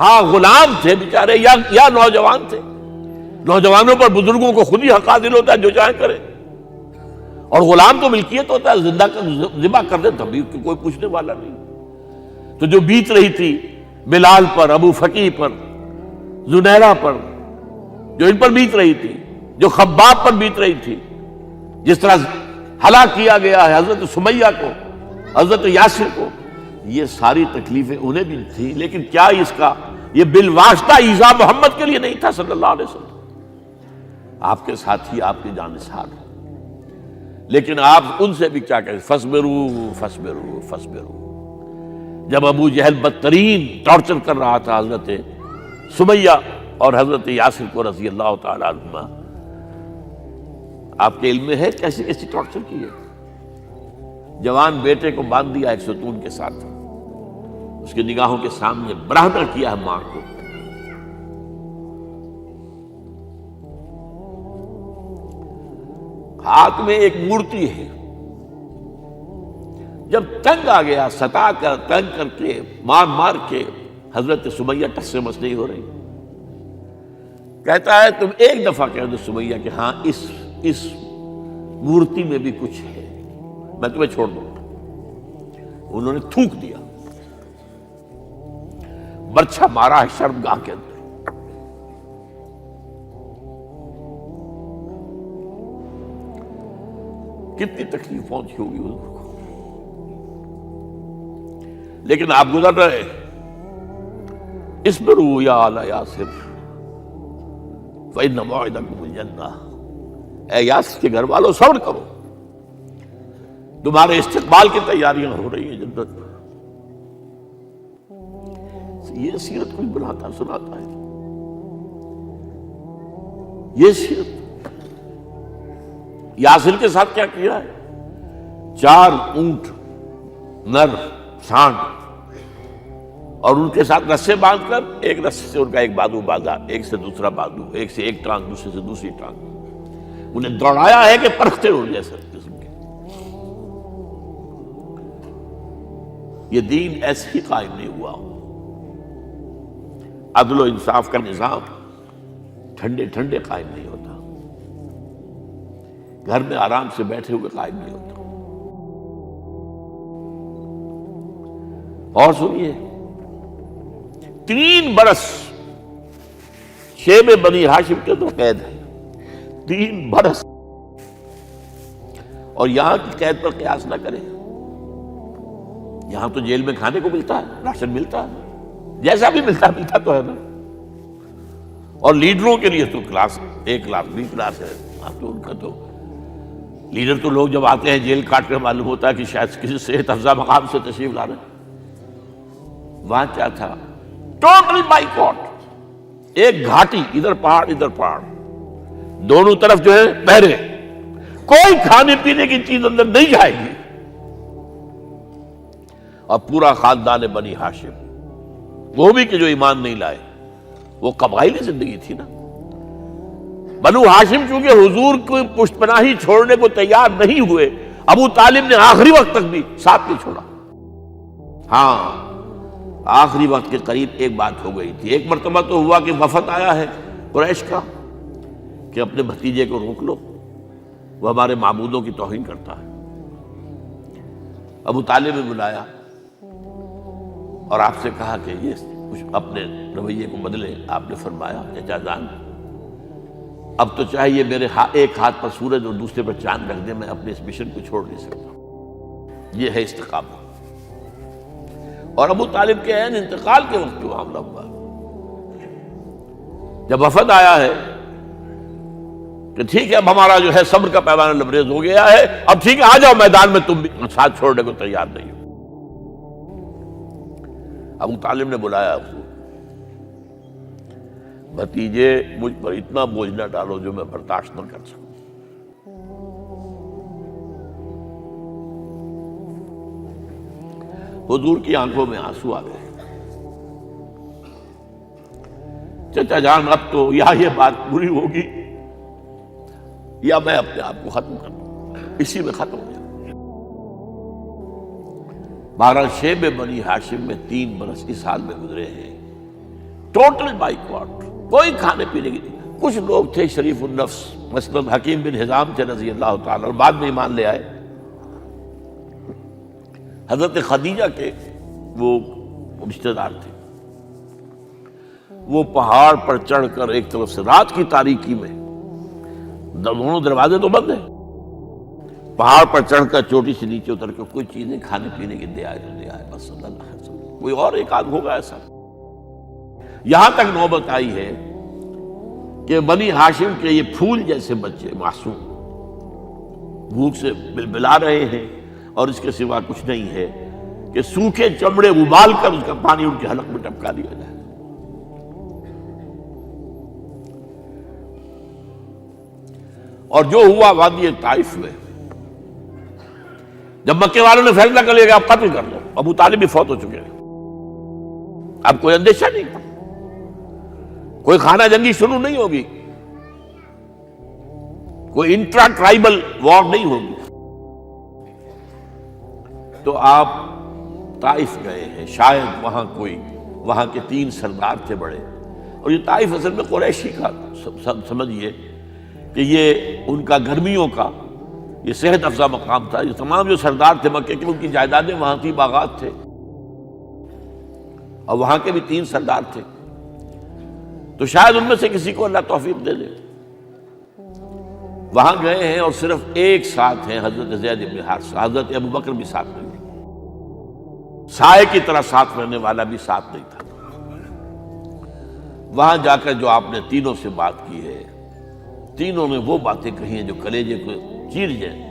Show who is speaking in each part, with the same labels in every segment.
Speaker 1: ہاں غلام تھے بیچارے یا نوجوان تھے. نوجوانوں پر بزرگوں کو خود ہی حق حاصل ہوتا ہے، جو چاہے کرے. اور غلام تو ملکیت ہوتا ہے، زندہ ذبح کر دے تبھی کوئی پوچھنے والا نہیں. تو جو بیت رہی تھی بلال پر، ابو فقیہ پر، زنیرہ پر، جو ان پر بیت رہی تھی، جو خباب پر بیت رہی تھی، جس طرح ہلاک کیا گیا ہے حضرت سمیہ کو، حضرت یاسر کو، یہ ساری تکلیفیں انہیں بھی تھیں. لیکن کیا اس کا یہ بالواسطہ ایذا محمد کے لیے نہیں تھا صلی اللہ علیہ وسلم. آپ کے ساتھی آپ کی جانثار ہیں، لیکن آپ ان سے بھی کیا کہیں، فصبروا فصبروا فصبروا. جب ابو جہل بدترین ٹارچر کر رہا تھا حضرت سمیہ اور حضرت یاسر کو رضی اللہ تعالی عنہما، آپ کے علم میں ہے کیسی کیسی ٹارچر کی ہے. جوان بیٹے کو باندھ دیا ایک ستون کے ساتھ، اس کی نگاہوں کے سامنے برہنہ کیا ہے ماں کو. ہاتھ میں ایک مورتی ہے. جب تنگ آ گیا، ستا کر تنگ کر کے مار مار کے حضرت سمیہ ٹس سے مس نہیں ہو رہی. کہتا ہے تم ایک دفعہ کہہ دو سمیہ کہ ہاں اس مورتی میں بھی کچھ ہے، میں تمہیں چھوڑ دوں گا. انہوں نے تھوک دیا، برچھا مارا ہے شرمگاہ کے اندر. کتنی تکلیف پہنچی ہوگی حضور کو. لیکن آپ گزر رہے، اصبروا یا آل یاسر فإن موعدکم الجنہ. اے یاسر کے گھر والوں صبر کرو، تمہارے استقبال کی تیاریاں ہو رہی ہیں جنت میں. یہ سیرت کچھ بناتا سناتا ہے. یہ سیرت یاسر کے ساتھ کیا کیا ہے، 4 اونٹ نر سانڈ، اور ان کے ساتھ رسے باندھ کر ایک رسے سے ان کا ایک بازو باندھا، ایک سے دوسرا بازو، ایک سے ایک ٹانگ دوسرے سے دوسری ٹانگ. انہیں دوڑایا ہے کہ پرکھتے اڑ جیسے قسم کے. یہ دین ایسے ہی قائم نہیں ہوا. عدل و انصاف کا نظام ٹھنڈے ٹھنڈے قائم نہیں ہوتا، گھر میں آرام سے بیٹھے ہوئے قائم نہیں ہوتا. اور سنیے، 3 برس شیب بنی ہاشم کے اندر قید ہے. 3 برس. اور یہاں کی قید پر قیاس نہ کریں. یہاں تو جیل میں کھانے کو ملتا ہے، راشن ملتا ہے، جیسا بھی ملتا تو ہے نا. اور لیڈروں کے لیے تو class A class B class ہے. آپ تو ان کا تو لیڈر تو لوگ جب آتے ہیں جیل کاٹ کر معلوم ہوتا ہے کہ شاید کسی صحت افزا مقام سے تشریف لا رہے ہیں. وہاں کیا تھا، ٹوٹل بائیکاٹ. ایک گھاٹی، ادھر پہاڑ ادھر پہاڑ، دونوں طرف جو ہے پہرے. کوئی کھانے پینے کی چیز اندر نہیں جائے گی. اور پورا خاندان بنی ہاشم، وہ بھی کہ جو ایمان نہیں لائے، وہ قبائلی زندگی تھی نا. بنو ہاشم چونکہ حضور کو پشت پناہی چھوڑنے کو تیار نہیں ہوئے، ابو طالب نے آخری وقت تک بھی ساتھ نہیں چھوڑا. ہاں آخری وقت کے قریب ایک بات ہو گئی تھی. ایک مرتبہ تو ہوا کہ وفد آیا ہے قریش کا کہ اپنے بھتیجے کو روک لو، وہ ہمارے معبودوں کی توہین کرتا ہے. ابو طالب نے بلایا اور آپ سے کہا کہ یہ کچھ اپنے رویے کو بدلے. آپ نے فرمایا چچا جان، اب تو چاہے یہ میرے ایک ہاتھ پر سورج اور دوسرے پر چاند رکھ دے، میں اپنے اس مشن کو چھوڑ نہیں سکتا. یہ ہے استقامت. اور ابو طالب کے عین انتقال کے وقت جو معاملہ ہوا، جب وفد آیا ہے کہ ٹھیک ہے اب ہمارا جو ہے صبر کا پیمانہ لبریز ہو گیا ہے، اب ٹھیک ہے آ جاؤ میدان میں، تم بھی ساتھ چھوڑنے کو تیار نہیں ہو. ابو طالب نے بلایا، بھتیجے مجھ پر اتنا بوجھ نہ ڈالو جو میں برداشت نہ کر سکوں. حضور کی آنکھوں میں آنسو آ گئے. چچا جان اب تو یا یہ بات پوری ہوگی یا میں اپنے آپ کو ختم کر دوں، اسی میں ختم ہو جائے. بہرحال شیب بنی ہاشم میں 3 برس اس حال میں گزرے ہیں ٹوٹل بائیکاٹ، کوئی کھانے پینے کی نہیں۔ کچھ لوگ تھے شریف النفس، مثلا حکیم بن حزام تھے رضی اللہ تعالیٰ، اور بعد میں ایمان لے آئے۔ حضرت خدیجہ کے وہ رشتہ دار تھے، وہ پہاڑ پر چڑھ کر ایک طرف سے رات کی تاریکی میں، دونوں دروازے تو بند ہیں، پہاڑ پر چڑھ کر چوٹی سے نیچے اتر کر کوئی چیزیں کھانے پینے کی دے آئے تو دے آئے، بس صلی اللہ علیہ وسلم۔ کوئی اور ایک آدھ ہوگا ایسا۔ یہاں تک نوبت آئی ہے کہ بنی ہاشم کے یہ پھول جیسے بچے معصوم بھوک سے بلبلا رہے ہیں، اور اس کے سوا کچھ نہیں ہے کہ سوکھے چمڑے ابال کر اس کا پانی ان کے حلق میں ٹپکا دیا جائے۔ اور جو ہوا وادی طائف میں، جب مکے والوں نے فیصلہ کر لیا کہ آپ قتل کر لو، ابو طالب بھی فوت ہو چکے ہیں، اب کوئی اندیشہ نہیں، کوئی خانہ جنگی شروع نہیں ہوگی، کوئی انٹرا ٹرائبل وار نہیں ہوگی، تو آپ طائف گئے ہیں۔ شاید وہاں کے 3 سردار تھے بڑے، اور یہ طائف اصل میں قریشی کا سمجھیے کہ یہ ان کا گرمیوں کا یہ صحت افزا مقام تھا۔ یہ تمام جو سردار تھے مکے کے، ان کی جائیدادیں وہاں تھی، باغات تھے، اور وہاں کے بھی 3 سردار تھے، تو شاید ان میں سے کسی کو اللہ توفیق دے دے۔ وہاں گئے ہیں اور صرف ایک ساتھ ہیں، حضرت زید بن حارثہ، حضرت ابو بکر بھی ساتھ نہیں، سائے کی طرح ساتھ رہنے والا بھی ساتھ نہیں تھا۔ وہاں جا کر جو آپ نے تینوں سے بات کی ہے، تینوں نے وہ باتیں کہی ہیں جو کلیجے کو چیر جائیں۔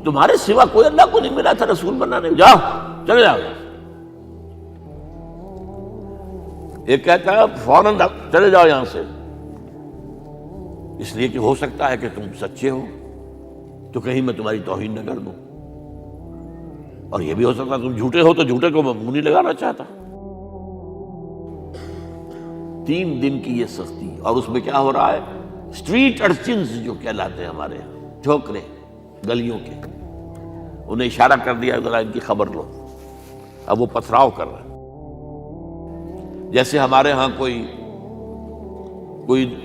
Speaker 1: تمہارے سوا کوئی اللہ کو نہیں ملا تھا رسول بنانے، جاؤ چلے جاؤ۔ ایک کہتا ہے فوراً چلے جاؤ یہاں سے، اس لیے کہ ہو سکتا ہے کہ تم سچے ہو تو کہیں میں تمہاری توہین نہ کر دوں، اور یہ بھی ہو سکتا ہے تم جھوٹے ہو تو جھوٹے کو میں منہ نہیں لگانا چاہتا۔ 3 دن کی یہ سختی، اور اس میں کیا ہو رہا ہے، اسٹریٹ ارچنز جو کہلاتے ہیں ہمارے یہاں، ٹھوکرے گلیوں کے، انہیں اشارہ کر دیا ذرا ان کی خبر لو، اب وہ پتھراؤ کر رہے ہیں۔ جیسے ہمارے ہاں کوئی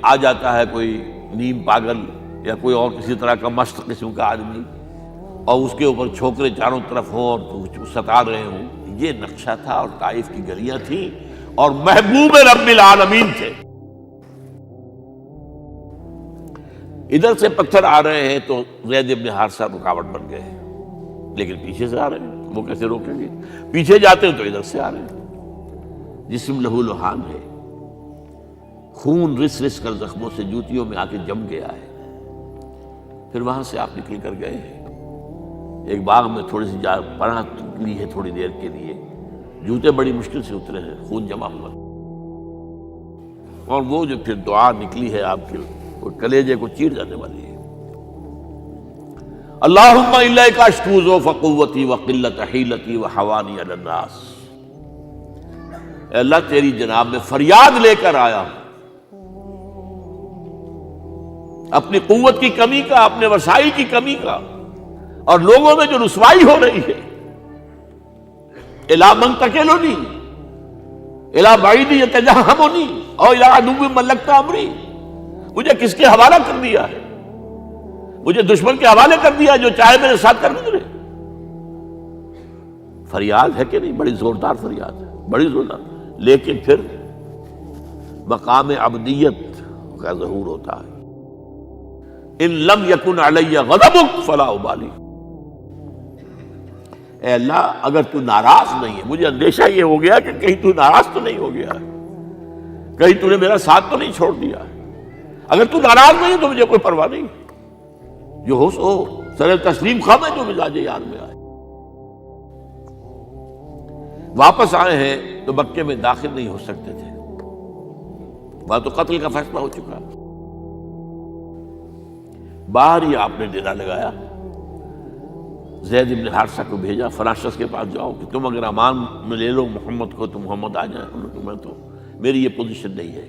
Speaker 1: آ جاتا ہے، کوئی نیم پاگل یا کوئی اور کسی طرح کا مست قسم کا آدمی، اور اس کے اوپر چھوکرے چاروں طرف ہوں اور ستا رہے ہوں، یہ نقشہ تھا، اور طائف کی گلیاں تھیں، اور محبوب رب العالمین تھے۔ ادھر سے پتھر آ رہے ہیں تو زید بن حارثہ رکاوٹ بن گئے ہیں، لیکن پیچھے سے آ رہے ہیں، وہ کیسے روکیں گے؟ پیچھے جاتے ہیں تو ادھر سے آ رہے ہیں۔ جسم لہو لہان ہے، خون رس رس کر زخموں سے جوتیوں میں آ کے جم گیا ہے۔ پھر وہاں سے آپ نکل کر گئے ہیں، ایک باغ میں تھوڑی سی پناہ لی ہے تھوڑی دیر کے لیے، جوتے بڑی مشکل سے اترے ہیں، خون جمع ہوا، اور وہ جو پھر دعا نکلی ہے آپ کے، وہ کلیجے کو چیر جانے والی ہے۔ اللہم الیک اشکو ضعف قوتی وقلت حیلتی وحوانی علی الناس، اے اللہ تیری جناب میں فریاد لے کر آیا ہوں، اپنی قوت کی کمی کا، اپنے وسائل کی کمی کا، اور لوگوں میں جو رسوائی ہو رہی ہے، الی من تکلنی الی بعید یتجہمنی او الی عدو ملکت امری، مجھے کس کے حوالہ کر دیا ہے، مجھے دشمن کے حوالے کر دیا جو چاہے میرے ساتھ کر گزرے۔ فریاد ہے کہ نہیں؟ بڑی زوردار فریاد ہے، بڑی زوردار، لیکن پھر مقام عبدیت کا ظہور ہوتا ہے۔ ان لم یکن علی غضبک فلا ابالی، اے اللہ اگر تو ناراض نہیں ہے، مجھے اندیشہ یہ ہو گیا کہ کہیں تو ناراض تو نہیں ہو گیا ہے، کہیں تو نے میرا ساتھ تو نہیں چھوڑ دیا ہے، اگر تو ناراض نہیں ہے تو مجھے کوئی پرواہ نہیں، جو ہو سو سر تسلیم خم ہے جو مزاج یار میں آئے۔ واپس آئے ہیں تو مکے میں داخل نہیں ہو سکتے تھے، وہاں تو قتل کا فیصلہ ہو چکا، باہر ہی آپ نے ڈیرا لگایا، زید بن حارثہ کو بھیجا، فلاں شخص کے پاس جاؤ کہ تم اگر امان میں لے لو محمد کو تو محمد آ جائیں، میں تو میری یہ پوزیشن نہیں ہے،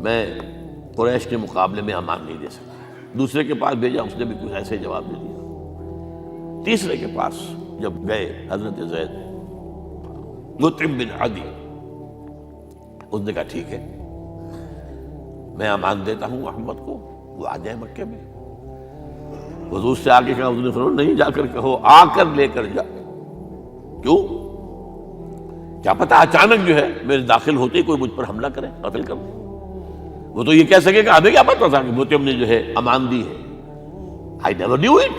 Speaker 1: میں قریش کے مقابلے میں امان نہیں دے سکتا۔ دوسرے کے پاس بھیجا، اس نے بھی کچھ ایسے جواب دے دیا۔ تیسرے کے پاس جب گئے حضرت زید، مطعم بن عدی، اس نے کہا ٹھیک ہے، میں امان دیتا ہوں محمد کو، وہ آ جائے مکے میں۔ حضور سے آگے کہا، حضور نے فرمایا نہیں جا کر کہو، آ کر لے کر جا۔ کیوں؟ کیا پتا اچانک جو ہے میرے داخل ہوتے ہی کوئی مجھ پر حملہ کرے، قتل کر دے۔ وہ تو یہ کہہ سکے کہ ہمیں کیا پتا تھا کہ موتیم نے جو ہے امان دی ہے، I never knew it۔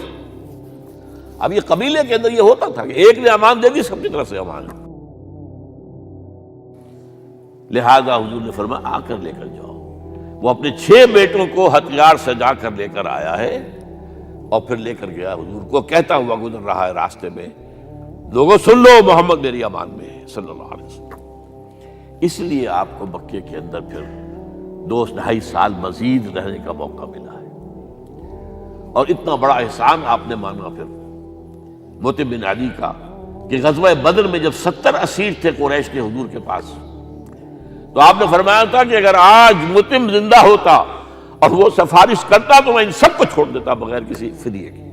Speaker 1: اب یہ قبیلے کے اندر یہ ہوتا تھا کہ ایک نے امان دے دی، سب کی طرف سے امان۔ لہذا حضور نے فرمایا آ کر لے کر جاؤ۔ وہ اپنے 6 بیٹوں کو ہتھیار سجا کر لے کر آیا ہے اور پھر لے کر گیا حضور کو، کہتا ہوا گزر رہا ہے راستے میں، لوگوں سن لو محمد میری امان میں ہے صلی اللہ علیہ وسلم۔ اس لیے آپ کو مکے کے اندر پھر 2.5 سال مزید رہنے کا موقع ملا ہے، اور اتنا بڑا احسان آپ نے مانا پھر موتیم بن عدی کا کہ غزوہ بدر میں جب 70 اسیر تھے قریش کے حضور کے پاس، تو آپ نے فرمایا تھا کہ اگر آج موتیم زندہ ہوتا اور وہ سفارش کرتا تو میں ان سب کو چھوڑ دیتا بغیر کسی فدیے کے۔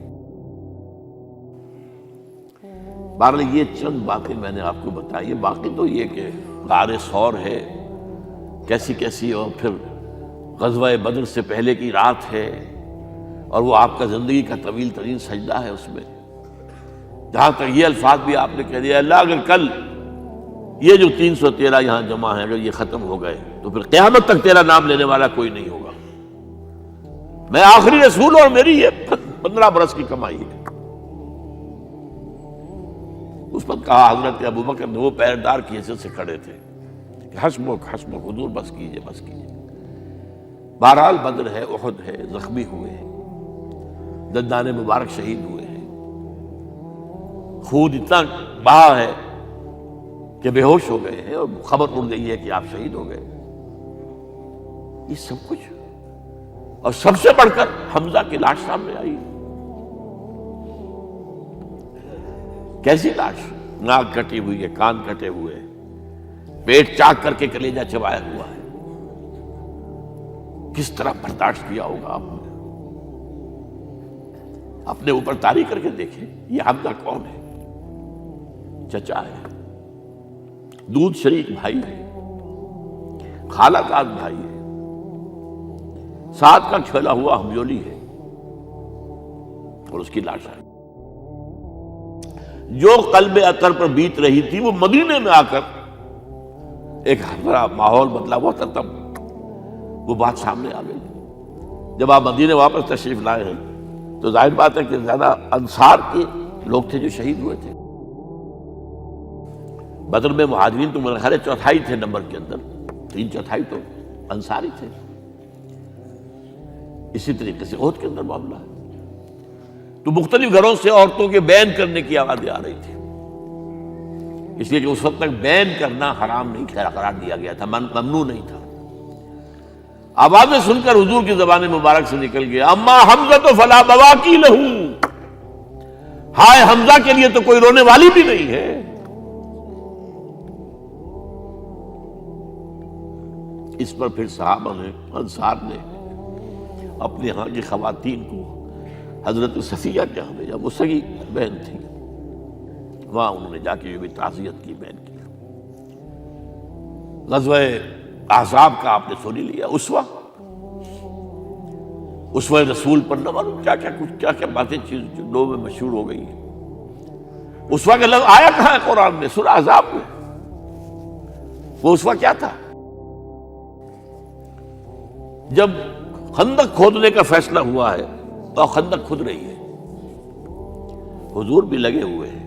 Speaker 1: بہرحال یہ چند باتیں میں نے آپ کو بتائی، باقی تو یہ کہ غار ثور ہے کیسی کیسی، اور پھر غزوہ بدر سے پہلے کی رات ہے، اور وہ آپ کا زندگی کا طویل ترین سجدہ ہے اس میں، جہاں تک یہ الفاظ بھی آپ نے کہہ دیا، اللہ اگر کل یہ جو 313 یہاں جمع ہیں اگر یہ ختم ہو گئے تو پھر قیامت تک تیرا نام لینے والا کوئی نہیں ہوگا، میں آخری رسول اور میری یہ 15 برس کی کمائی ہے۔ اس پر کہا حضرت ابوبکر نے، وہ پہرےدار کی حیثیت سے کھڑے تھے، کہ حسبک حسبک حضور بس کیجئے بس کیجئے۔ بہرحال بدر ہے، احد ہے، زخمی ہوئے ہیں، دندان مبارک شہید ہوئے ہیں، خون اتنا بہا ہے کہ بے ہوش ہو گئے ہیں، اور خبر اڑ گئی ہے کہ آپ شہید ہو گئے۔ یہ سب کچھ، اور سب سے بڑھ کر حمزہ کی لاش سامنے آئی۔ کیسی لاش؟ ناک کٹی ہوئی ہے، کان کٹے ہوئے ہیں، پیٹ چاک کر کے کلیجہ چبایا ہوا ہے۔ کس طرح برداشت کیا ہوگا آپ نے؟ اپنے اوپر تاری کر کے دیکھیں، یہ حمزہ کون ہے؟ چچا ہے، دودھ شریک بھائی ہے، خالہ داد بھائی ہے، ساتھ کا کھیلا ہوا ہمجولی ہے، اور اس کی لاش ہے۔ جو قلب اطہر پر بیت رہی تھی وہ مدینے میں آ کر ایک بڑا ماحول بدلا ہوا تھا، تب وہ بات سامنے آ گئی۔ جب آپ مدینے واپس تشریف لائے ہیں تو ظاہر بات ہے کہ زیادہ انصار کے لوگ تھے جو شہید ہوئے تھے۔ بدر میں مہاجرین تو میرے خیال ہے 1/4 تھے نمبر کے اندر، 3/4 تو انصاری تھے۔ اسی طریقے سے احد کے اندر معاملہ ہے، تو مختلف گھروں سے عورتوں کے بین کرنے کی آوازیں آ رہی تھی، اس لیے کہ اس وقت تک بین کرنا حرام نہیں قرار دیا گیا تھا، ممنوع نہیں تھا۔ آوازیں سن کر حضور کی زبان مبارک سے نکل گیا، اما حمزہ فلا بواکی لہو، ہائے حمزہ کے لیے تو کوئی رونے والی بھی نہیں ہے۔ اس پر پھر صحابہ نے، انصار نے اپنے ہاں کی خواتین کو حضرت صفیہ کے ہاں بھیجا، وہ سگی بہن تھی، وہاں انہوں نے جا کے یہ بھی تعزیت کی بہن کی۔ غزوہ احزاب کا آپ نے سنی لیا، اسوہ رسول پر نہ معلوم کیا کیا باتیں چیز لوگوں میں مشہور ہو گئی ہیں۔ اسوہ کا لفظ آیا کہاں ہے قرآن میں؟ سورہ احزاب میں۔ وہ اسوہ کیا تھا؟ جب خندق کھودنے کا فیصلہ ہوا ہے تو خندق کھود رہی ہے، حضور بھی لگے ہوئے ہیں،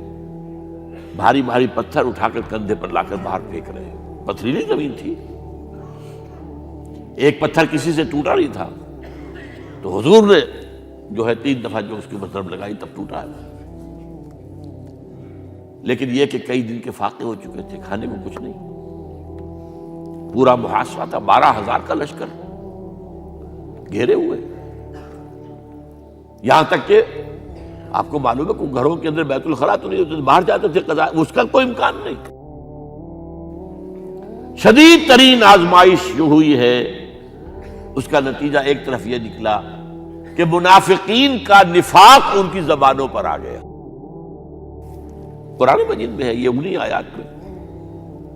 Speaker 1: بھاری بھاری پتھر اٹھا کر کندھے پر لا کر باہر پھینک رہے ہیں، پتھریلی زمین تھی، ایک پتھر کسی سے ٹوٹا نہیں تھا، تو حضور نے جو ہے 3 دفعہ جو اس کے اوپر ضرب لگائی تب ٹوٹا ہے۔ لیکن یہ کہ کئی دن کے فاقے ہو چکے تھے، کھانے کو کچھ نہیں، پورا محاصرہ تھا، 12,000 کا لشکر گھیرے ہوئے، یہاں تک کہ آپ کو معلوم ہے کہ گھروں کے اندر بیت الخلا تو نہیں ہوتے، باہر جاتے تھے قضاء، اس کا کوئی امکان نہیں۔ شدید ترین آزمائش جو ہوئی ہے اس کا نتیجہ ایک طرف یہ نکلا کہ منافقین کا نفاق ان کی زبانوں پر آ گیا۔ قرآن مجید میں ہے یہ انہی آیات میں۔